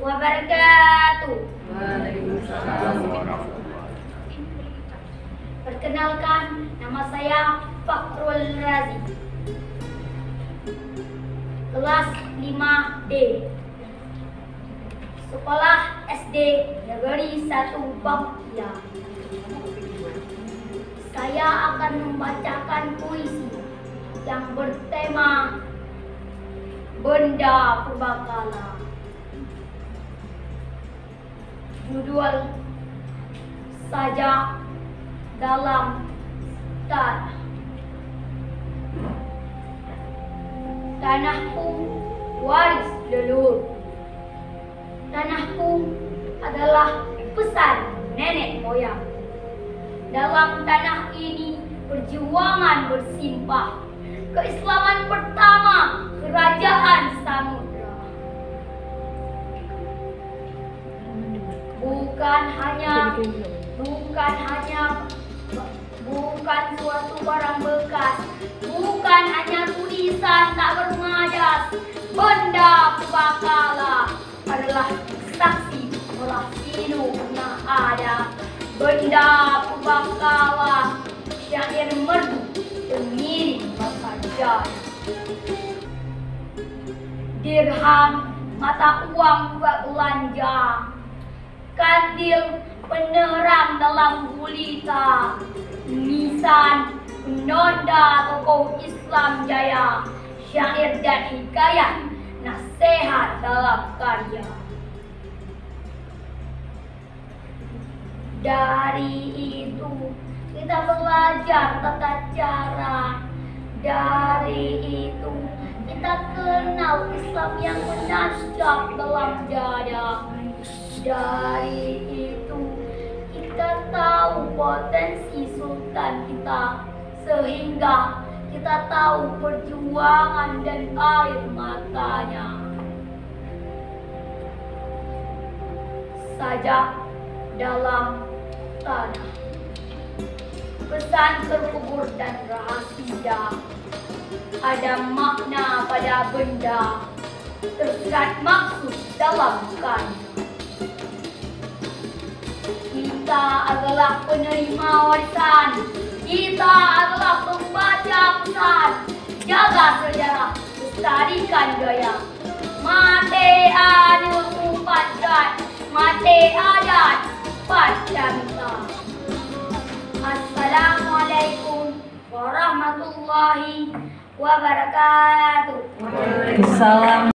wabarakatuh. Waalaikumsalam warahmatullahi. Perkenalkan, nama saya Fakhrul Razi, kelas 5D, sekolah SD Negeri 1 Bangkia. Saya akan membacakan puisi yang bertema Benda Purbakala. Judul Sajak dalam Tanah. Tanahku waris leluhur. Tanahku adalah pesan nenek moyang. Dalam tanah ini perjuangan bersimpah. Keislaman pertama kerajaan samudra. Bukan suatu barang bekas, bukan hanya tulisan tak bermajas. Benda Purbakala adalah saksi olah silu pernah ada. Benda Purbakala syair merdu pengiring bangsa jaya. Dirham mata uang buat belanja, kandil penerang dalam gulita, nisan penanda tokoh Islam jaya, syair dan hikayat nasihat dalam karya. Dari itu kita belajar tata cara. Dari itu kita kenal Islam yang menancap dalam dada. Dari itu kita tahu potensi sultan kita, sehingga kita tahu perjuangan dan air matanya. Sajak dalam tanah, pesan terkubur dan rahasia. Ada makna pada benda, tersirat maksud dalam karya. Kita adalah penerima warisan, kita adalah pembaca pesan. Jaga sejarah, lestarikan gaya. Mate anu upadat, mate adat Pancamita. Assalamualaikum warahmatullahi wabarakatuh. Waalaikumsalam.